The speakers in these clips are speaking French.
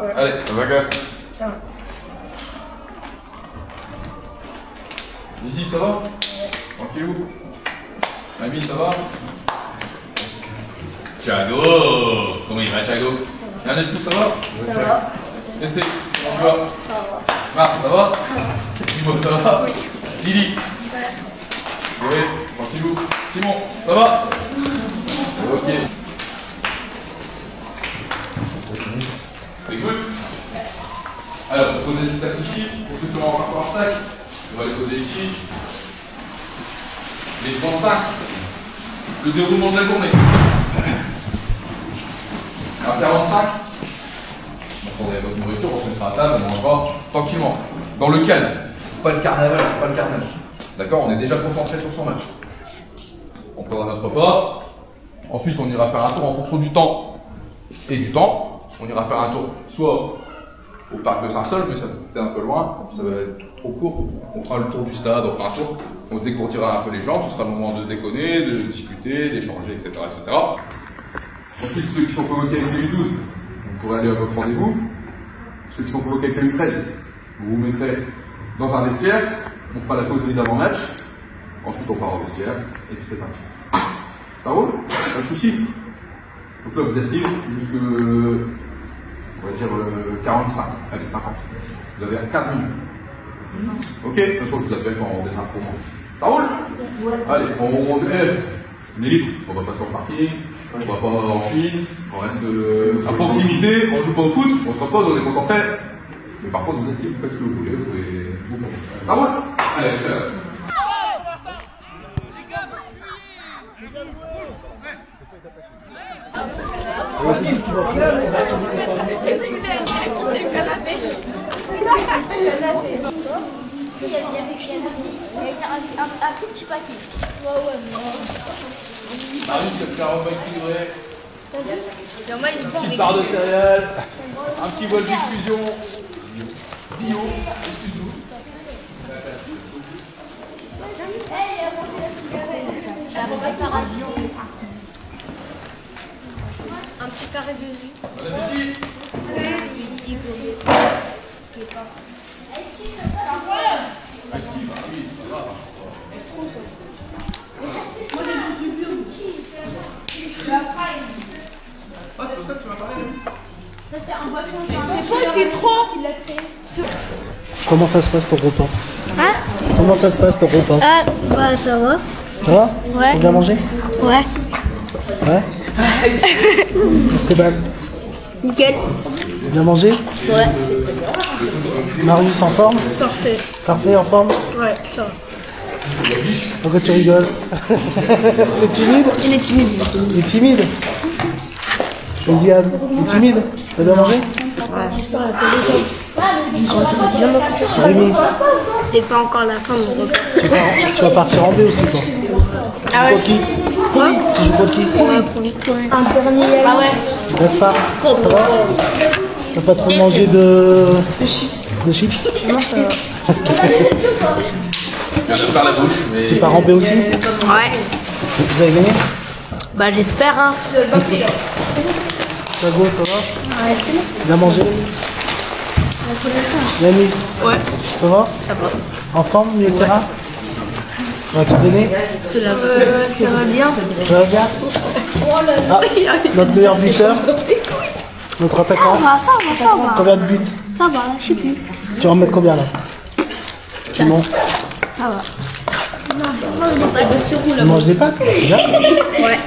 Ouais. Allez, ça va, gaffe. Ça va. D'ici, ça va? Ouais. Tranquillou. Mamie, ça va? Thiago! Comment il va, Thiago? Ernesto, ça va? Ça va. Nesté, comment tu vas? Ça va. Marc, ça va? Timo, ça va? Oui. Lily? Ouais. Oui, tranquillou. Simon, ça va? Ok. C'est good? Alors, vous posez ces sacs ici. Pour ceux qui ont encore un sac, on va les poser ici. Les grands sacs. Le déroulement de la journée. À 45. Vous prendrez votre nourriture, on se mettra à table, on mangera tranquillement. Dans le calme. Pas le carnaval, c'est pas le carnage. D'accord? On est déjà concentré sur son match. On prendra notre repas. Ensuite, on ira faire un tour en fonction du temps et du temps. On ira faire un tour soit au parc de Saint-Saul, mais ça peut être un peu loin, ça va être trop court. On fera le tour du stade, on fera un tour. On se décourtira un peu les jambes, ce sera le moment de déconner, de discuter, d'échanger, etc., etc. Ensuite, ceux qui sont convoqués avec les U12, vous pourrez aller à votre rendez-vous. Ceux qui sont convoqués avec les U13, vous vous mettrez dans un vestiaire, on fera la pause d'avant-match, ensuite on part au vestiaire, et puis c'est parti. Ça roule? Pas de soucis. Donc là, vous êtes libre jusque, on va dire, 45, allez, 50. Vous avez 15 minutes. Ok? De toute façon, je vous appelle quand on démarre pour moi. Ça roule? Ouais. Allez, on est libre. On va pas sur le parking, on va pas en Chine, on reste à proximité, on joue pas au foot, on se repose, on est concentré. Mais par contre, vous êtes libre, vous faites ce que vous voulez, vous pouvez vous faire. Ça roule? Allez, fais-le. C'est le canapé. Il y avait un tout petit paquet. Marie, c'est le carotte équilibré. Une petite barre de céréales, un petit bol d'exclusion, bio, excuse-nous. Un petit carré de jus. Bon appétit. Ah, c'est pour ça que tu m'as parlé. Ça c'est un boisson. C'est trop. Il l'a créé. Comment ça se passe ton repas? Hein? Comment ça se passe ton repas? Ah, bah ça va. Ça va? Ouais. T'as bien mangé? Ouais. Ouais? Esteban, Nickel. bien mangé? Ouais. Marius en forme? Parfait. Parfait, en forme? Ouais, ça va. Pourquoi tu rigoles? T'es timide? Il est timide. Il est timide? Et Ziad, il est timide? T'as bien mangé? Rémi, C'est pas encore la fin de mon repas. tu vas partir en B aussi toi? Ah Tu joues qui? Quoi? Tu joues contre qui? Un dernier. Ah ouais. Gaspard, ça va? T'as pas trop mangé de chips. De chips? Non, ça va. Je viens de faire la bouche, mais. Tu pars en B aussi? Ouais. Vous avez gagné? Bah j'espère hein. Thiago, ça va? Ouais. Bien mangé? Yanis, Ouais. ça va? Ça va. En forme, milieu de terrain? Ça va te donner? Ça va bien. Ça va bien? Ah, notre meilleur buteur? Notre attaquant? Ça va. Combien de buts? Ça va, je sais plus. Tu vas en mettre combien là? Simon? Ça va. Tu manges des pâtes? C'est bien? Ouais.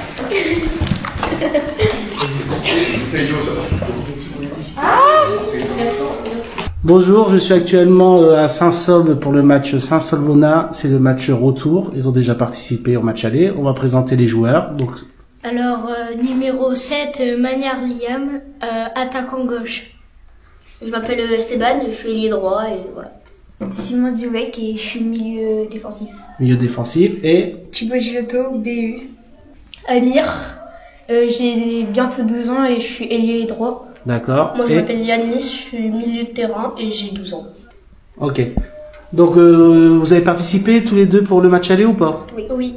Bonjour, je suis actuellement à Saint-Saulve pour le match Saint-Solvona. C'est le match retour. Ils ont déjà participé au match aller. On va présenter les joueurs. Donc, Alors, numéro 7, Magnard Liam, attaquant gauche. Je m'appelle Esteban, je suis ailier droit et voilà. Simon Diouvec et je suis milieu défensif. milieu défensif et Thibaut Gilotto, BU. Amir, j'ai bientôt 12 ans et je suis ailier droit. d'accord. Moi je Et- m'appelle Yanis, je suis milieu de terrain et j'ai 12 ans. Ok. Donc vous avez participé tous les deux pour le match aller ou pas? Oui.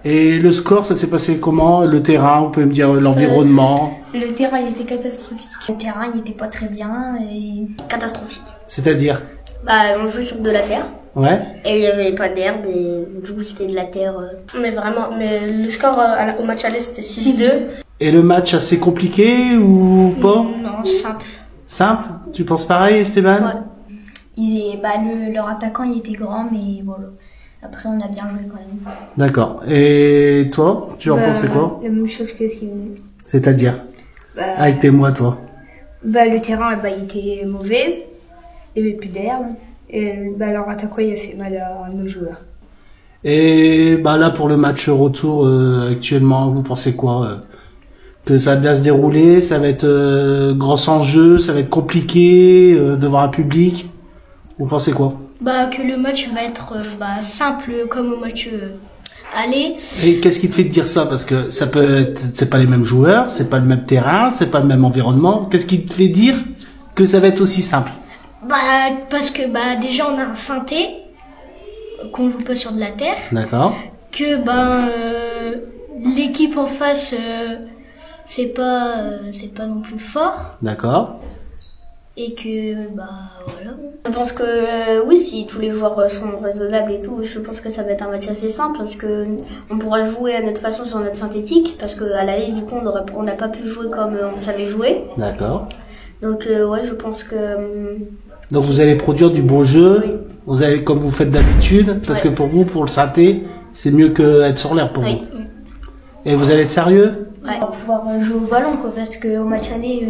Et le score, ça s'est passé comment? Le terrain, vous pouvez me dire l'environnement? Le terrain il était catastrophique. Le terrain, il était pas très bien et catastrophique. C'est-à-dire? Bah, on jouait sur de la terre. Ouais. Et il y avait pas d'herbe et du coup, c'était de la terre. Mais vraiment, mais le score au match aller c'était 6-2. Et le match assez compliqué ou pas? Non, simple. Simple? Tu penses pareil, Esteban? Ouais. Leur attaquant, il était grand, mais voilà. Après, on a bien joué quand même. D'accord. Et toi, tu en pensais quoi? La même chose que Simon. C'est-à-dire? Avec tes mots, toi. Le terrain, il était mauvais. Il n'y avait plus d'herbe. Et leur attaquant, il a fait mal à nos joueurs. Et là, pour le match retour, actuellement, vous pensez quoi? Que ça va bien se dérouler, ça va être gros enjeu, ça va être compliqué devant un public? Vous pensez quoi? Que le match va être simple comme au match aller. Et qu'est-ce qui te fait te dire ça? Parce que ça peut être, c'est pas les mêmes joueurs, c'est pas le même terrain, c'est pas le même environnement. Qu'est-ce qui te fait dire que ça va être aussi simple? Parce que déjà on a un synthé qu'on joue pas sur de la terre. D'accord. Que l'équipe en face c'est pas non plus fort. D'accord. Et que voilà. Je pense que oui, si tous les joueurs sont raisonnables et tout, je pense que ça va être un match assez simple parce que on pourra jouer à notre façon sur notre synthétique parce que à l'aller du coup on n'a pas pu jouer comme on savait jouer. D'accord. Donc ouais, je pense que donc vous allez produire du beau jeu, oui. Vous allez comme vous faites d'habitude, parce que pour vous, pour le synthé, c'est mieux que être sur l'air pour vous. Et vous allez être sérieux? Ouais. On va pouvoir jouer au ballon quoi, parce qu'au match aller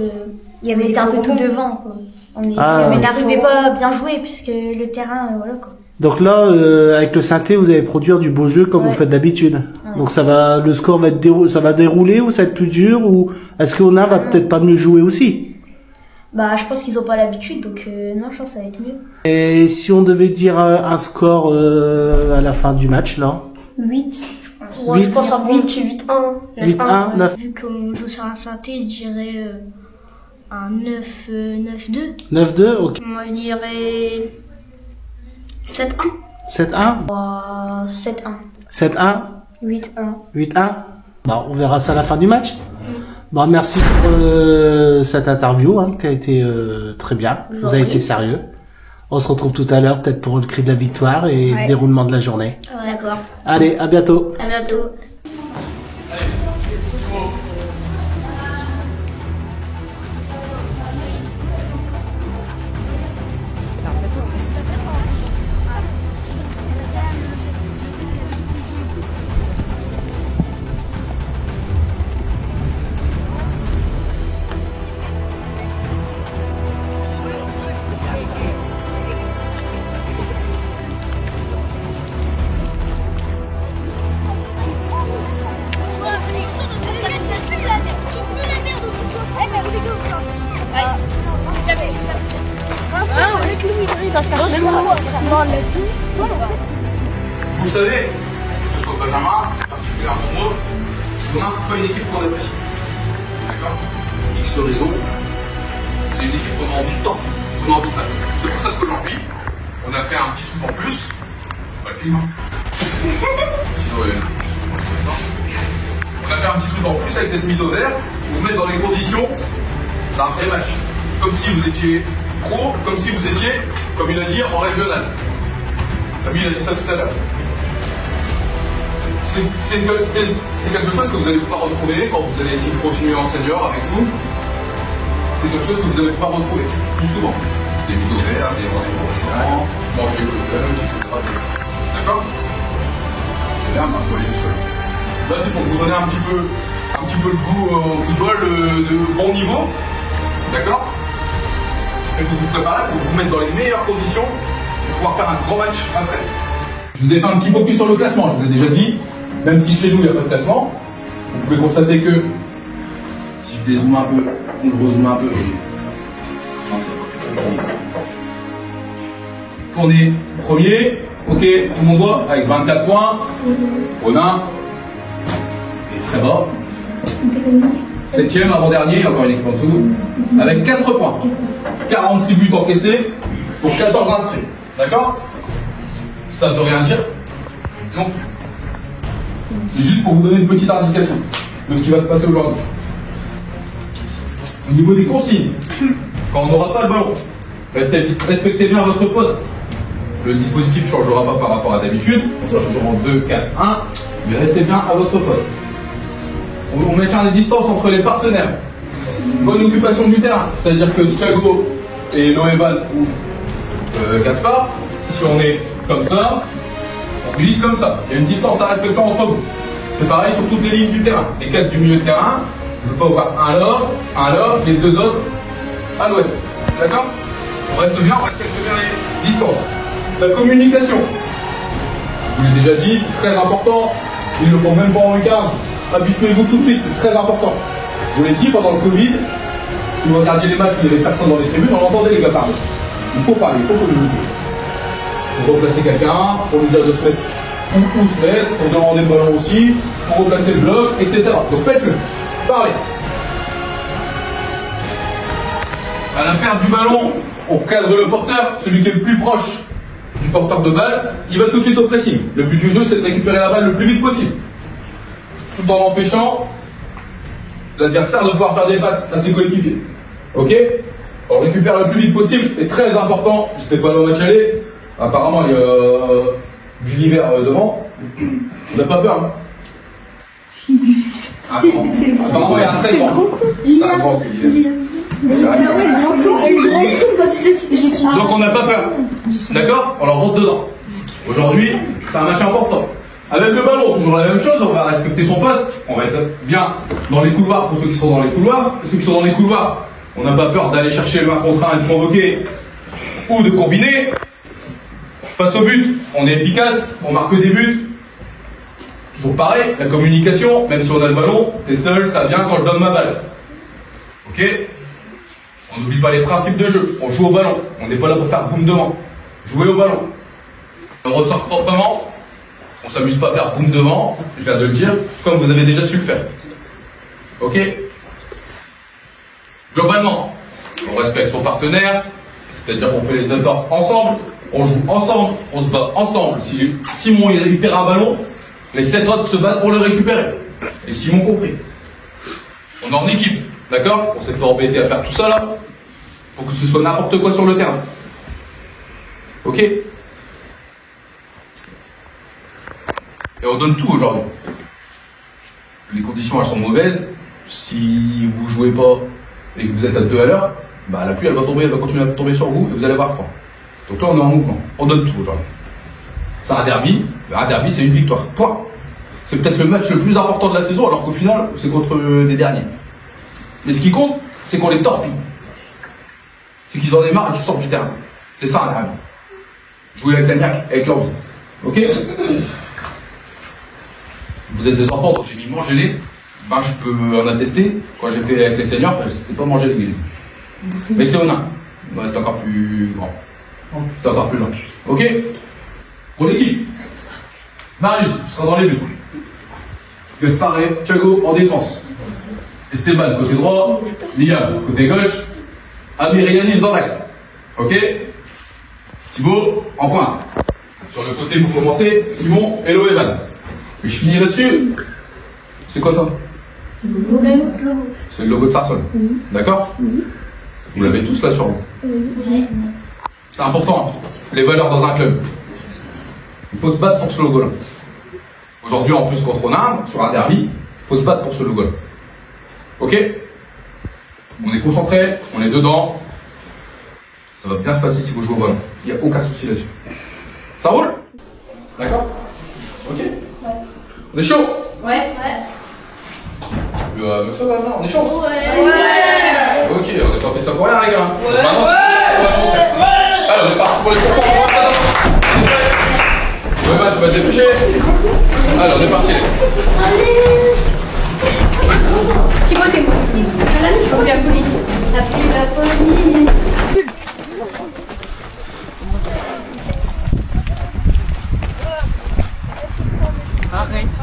on était un peu tout devant quoi. On n'arrivait pas à bien jouer puisque le terrain voilà quoi. Donc là, avec le synthé, vous allez produire du beau jeu comme vous faites d'habitude. Ouais. Donc le score va être ça va dérouler ou ça va être plus dur ou est-ce qu'on va peut-être pas mieux jouer aussi? Je pense qu'ils ont pas l'habitude, donc non, je pense que ça va être mieux. Et si on devait dire un score à la fin du match, là? 8, je pense. Ouais, je pense un bon petit 8-1. 8-1, 9. Vu qu'on joue sur un synthé, je dirais un 9-2. 9-2, ok. Moi, je dirais 7-1. 7-1 7-1. 7-1 8-1. 8-1 on verra ça à la fin du match. Merci pour cette interview qui a été très bien. Vous avez été sérieux. On se retrouve tout à l'heure peut-être pour le cri de la victoire et le déroulement de la journée. D'accord. Allez, à bientôt. À bientôt. Vous savez, que ce soit Benjamin, particulièrement moi, demain c'est pas une équipe qu'on apprécie. D'accord? X raison, c'est une équipe qu'on a envie de temps, qu'on a envie de battre. C'est pour ça qu'aujourd'hui, on a fait un petit truc en plus. Pas le film. Sinon, on a fait un petit truc en plus avec cette mise au vert pour vous mettre dans les conditions d'un vrai match. Comme si vous étiez pro, comme si vous étiez, comme il a dit, en régional. Samy, il a dit ça tout à l'heure. C'est quelque chose que vous allez pouvoir retrouver quand vous allez essayer de continuer en senior avec nous. C'est quelque chose que vous allez pouvoir retrouver plus souvent. Des mises au vert, des rendez-vous au restaurant, manger le lunch, etc. D'accord? C'est bien, faut aller jusque là. Là, c'est pour vous donner un petit peu le goût au football de bon niveau. D'accord? Et pour vous préparer, pour vous mettre dans les meilleures conditions pour pouvoir faire un grand match après. Je vous ai fait un petit focus sur le classement, je vous ai déjà dit. Même si chez nous il n'y a pas de classement, vous pouvez constater que si je dézoome un peu, je rezoome un peu. On est premier, ok, tout le monde voit, avec 24 points. Ronin est très bas. 7ème avant-dernier, il y a encore une équipe en dessous, avec 4 points. 46 buts encaissés pour 14 inscrits. D'accord? Ça ne veut rien dire. Disons, c'est juste pour vous donner une petite indication de ce qui va se passer aujourd'hui. Au niveau des consignes, quand on n'aura pas le ballon, respectez bien votre poste. Le dispositif ne changera pas par rapport à d'habitude, on sera toujours en 2, 4, 1, mais restez bien à votre poste. On maintient les distances entre les partenaires. Bonne occupation du terrain, c'est-à-dire que Thiago et Noévan ou Gaspard, si on est comme ça, on glisse comme ça. Il y a une distance à respecter entre vous. C'est pareil sur toutes les lignes du terrain. Les 4 du milieu de terrain, je ne veux pas voir un là, les 2 autres à l'ouest. D'accord? On reste bien, on respecte bien les distances. La communication. Je vous l'ai déjà dit, c'est très important. Ils ne le font même pas en U15. Habituez-vous tout de suite, c'est très important. Je vous l'ai dit pendant le Covid, si vous regardiez les matchs où il y avait personne dans les tribunes, on entendait les gars parler. Il faut parler, il faut communiquer. Pour replacer quelqu'un, pour lui dire de se mettre où se mettre, pour demander le ballon aussi, pour replacer le bloc, etc. Donc faites-le. Parlez. À la perte du ballon, on cadre le porteur, celui qui est le plus proche du porteur de balle, il va tout de suite au pressing. Le but du jeu, c'est de récupérer la balle le plus vite possible. Tout en empêchant l'adversaire de pouvoir faire des passes à ses coéquipiers. Ok? On récupère le plus vite possible, et très important, j'étais pas là au match aller, apparemment il y a Gulliver devant, on n'a pas peur. Hein? Apparemment il y a un très grand. C'est un grand Gulliver. Donc on n'a pas peur. D'accord? On leur rentre dedans. Aujourd'hui, c'est un match important. Avec le ballon, toujours la même chose, on va respecter son poste, on va être bien dans les couloirs pour ceux qui sont dans les couloirs. Ceux qui sont dans les couloirs, on n'a pas peur d'aller chercher le 1 contre 1 et de provoquer ou de combiner. Face au but, on est efficace, on marque des buts. Toujours pareil, la communication, même si on a le ballon, t'es seul, ça vient quand je donne ma balle. Ok? On n'oublie pas les principes de jeu, on joue au ballon, on n'est pas là pour faire boum devant. Jouer au ballon. On ressort proprement. On ne s'amuse pas à faire boum devant, je viens de le dire, comme vous avez déjà su le faire. Ok? Globalement, on respecte son partenaire, c'est-à-dire qu'on fait les efforts ensemble, on joue ensemble, on se bat ensemble. Si Simon il récupère un ballon, les 7 autres se battent pour le récupérer. Et Simon compris. On est en équipe, d'accord? On s'est pas embêté à faire tout ça là, pour que ce soit n'importe quoi sur le terrain. Ok? Et on donne tout aujourd'hui. Les conditions elles sont mauvaises. Si vous jouez pas et que vous êtes à 2 à l'heure, bah la pluie elle va tomber, elle va continuer à tomber sur vous et vous allez avoir froid. Donc là on est en mouvement. On donne tout aujourd'hui. C'est un derby. Un derby c'est une victoire. Point. C'est peut-être le match le plus important de la saison alors qu'au final c'est contre les derniers. Mais ce qui compte, c'est qu'on les torpille. C'est qu'ils en aient marre et qu'ils sortent du terrain. C'est ça un derby. Jouer avec la niaque, avec l'envie. Ok? Vous êtes des enfants, donc j'ai mis manger les. Ben, je peux en attester. Quand j'ai fait avec les seniors, c'était pas manger les guillemets. Mais c'est au nain. Ouais, c'est encore plus grand. C'est encore plus long. Ok? Pour l'équipe. Marius, tu seras dans les buts. Gaspard et Thiago en défense. Esteban, côté droit. Liam, côté gauche. Amir et Yanis dans l'axe. Ok? Thibaut, en pointe. Sur le côté, vous commencez. Simon et Loévan. Et je finis là-dessus. C'est quoi ça? C'est le logo de Sarsol. D'accord? Vous l'avez tous là sur vous. C'est important, les valeurs dans un club. Il faut se battre pour ce logo-là. Aujourd'hui, en plus, contre Onarde, sur un derby, il faut se battre pour ce logo-là. Ok? On est concentré, on est dedans. Ça va bien se passer si vous jouez au ballon. Il n'y a aucun souci là-dessus. Ça roule? D'accord? Ok? On est chaud? Ouais. Monsieur, on est chaud? Ouais. Ok, on n'a pas fait ça pour rien, les gars. Maintenant, allez, on est parti pour les pourpoints. Ouais, bah, tu vas te dépêcher. Allez, on est parti, les gars. Timothée, il faut que la police. Appelez la police. Arrête.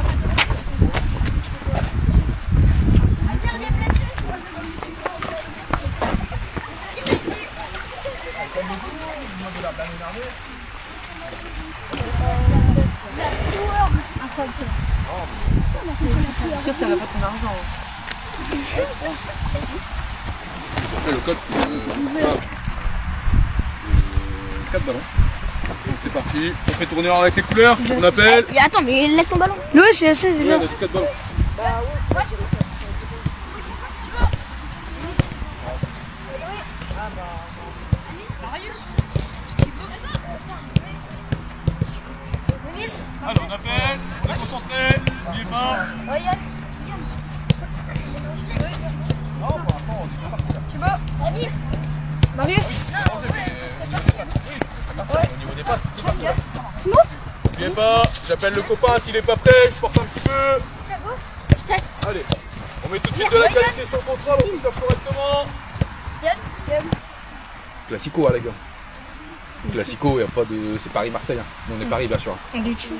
C'est sûr que ça va pas ton argent. Après le coach, 4 ballons. C'est parti, on fait tourner avec les couleurs, on appelle. Attends, mais laisse ton ballon. Oui, c'est assez déjà. Ouais, on a dit 4 ballons. Alors on appelle, on est concentré, n'oubliez pas. Marius. Au niveau des passes, n'oubliez pas, j'appelle le copain s'il est pas prêt, je porte un petit peu. Allez, on met tout de suite de la qualité sur le contrôle, on touche correctement. Classico, les gars. Classico, il n'y a pas de. C'est Paris-Marseille. Hein. Nous, on est Paris, bien sûr. On les tue.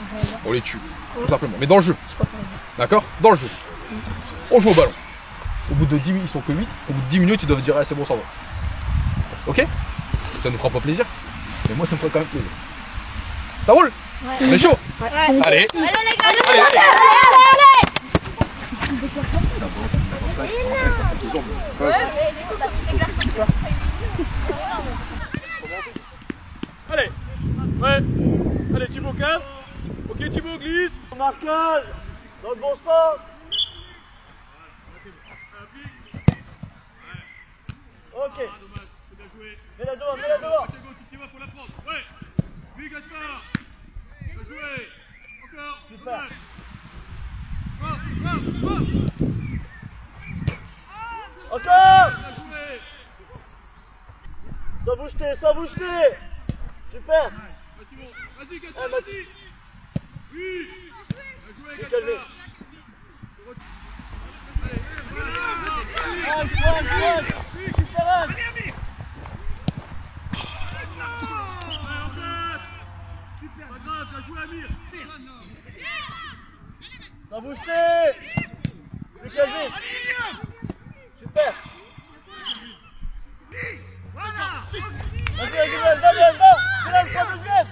On les tue, tout simplement. Mais dans le jeu. D'accord? Dans le jeu. On joue au ballon. Au bout de 10 minutes, ils sont que 8. Au bout de 10 minutes, ils doivent dire, ah, c'est bon, ça va. Ok? Ça nous fera pas plaisir. Mais moi, ça me ferait quand même plaisir. Ça roule? Ouais. On est chaud? Ouais. Allez. Allez, les gars. Allez. Allez, ouais, allez Thibaut calme, ok Thibaut glisse, Marquage, dans le bon sens. Ok. Mets-la devant. Si tu vas, faut la prendre, ouais. Oui Gaspard, bien joué, encore, super. Encore. Sans vous jeter. Super. Vas-y Gaspard, vas-y. Oui. Bien joué Gaspard. Super. Pas grave, bien joué Amir. Sans vous jeter. Plus quasi. Super. Vas-y, c'est là le troisième.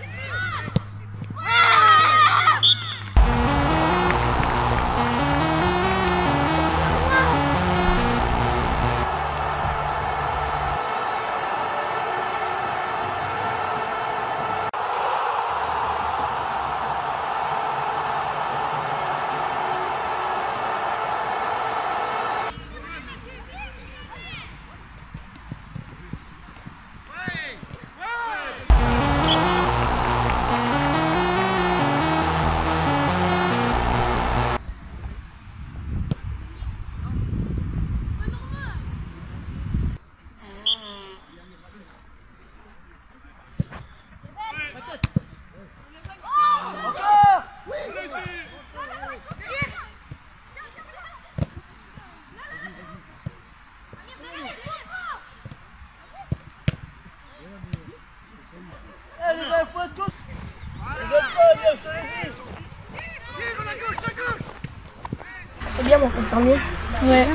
C'est bien, on peut faire mieux. Ouais.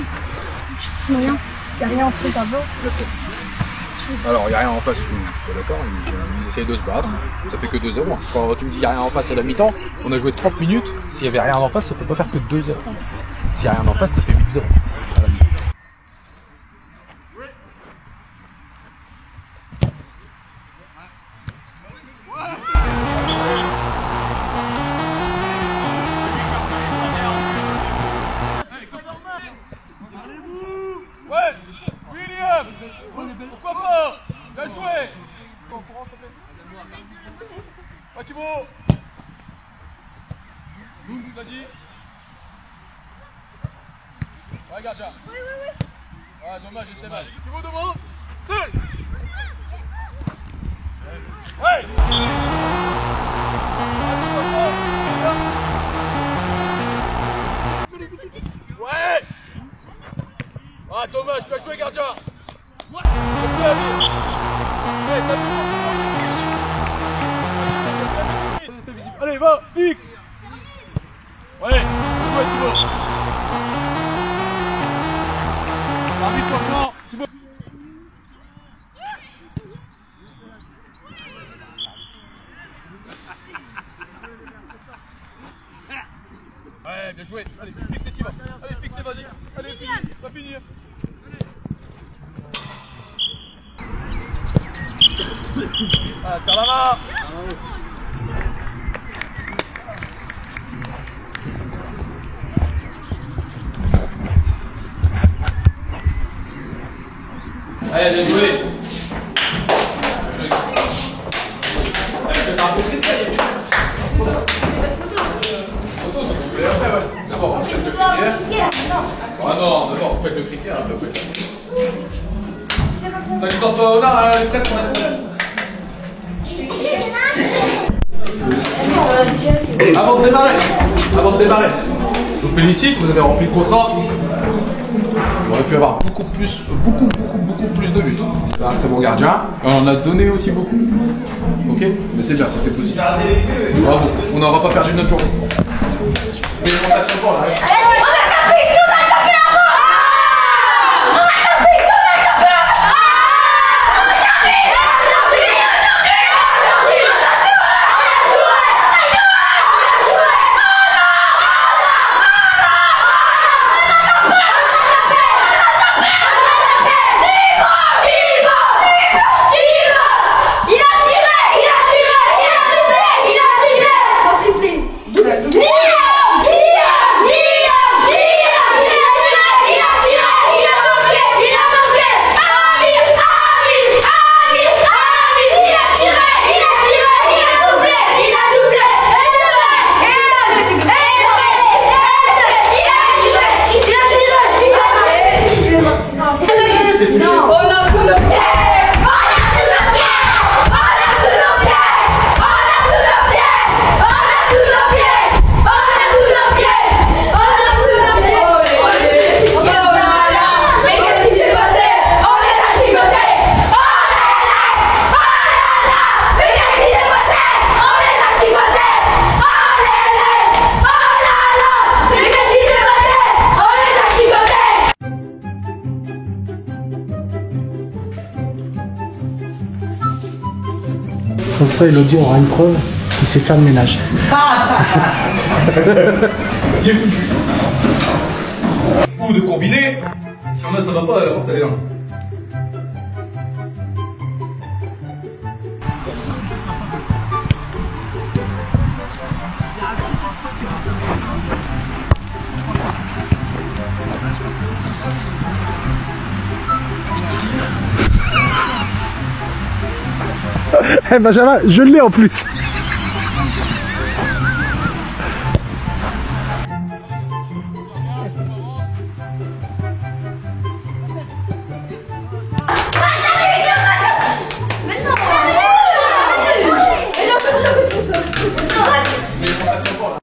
Moyen. Y'a rien en fait avant. Alors, il n'y a rien en face, je suis pas d'accord, ils essayent de se battre, ça fait que 2-0. Quand tu me dis qu'il n'y a rien en face à la mi-temps, on a joué 30 minutes, s'il n'y avait rien en face, ça peut pas faire que 2-0. S'il n'y a rien en face, ça fait 8-0. Ouais, William, pourquoi pas? Bien joué. Ouais, Thibaut. Vas-y. Ouais, garde ça. Oui. Ouais, dommage, j'étais mal. Thibaut devant. C'est. Ouais. Ouais. Ah, dommage, tu as joué, gardien. Allez, va, fixe. Ouais, joué, Thibaut. Arbitre maintenant, Thibaut. Ouais, bien joué. Allez, fixez, Thibaut. Allez, fixez, vas-y. Allez, finis, va finir. sur l'avant. Allez, bien joué. T'as un peu pris de ça, il y a photo, si vous voulez, après, ouais. D'abord, on fait le critère. Ah non, d'abord, vous faites le critère, après, vous faites. T'as licence de honneur, elle est prête pour la prochaine. Avant de démarrer, je vous félicite, vous avez rempli le contrat. Vous auriez pu avoir beaucoup plus de buts. C'est un très bon gardien. On en a donné aussi beaucoup. Ok? Mais c'est bien, c'était positif. Bravo, on n'aura pas perdu notre journée. Mais on a sur le banc là. Comme ça, Elodie aura une preuve qu'il sait faire le ménage. Il est foutu. Ou de combiner. Si on a ça va pas, la porte elle est là. Eh Benjamin, je l'ai en plus.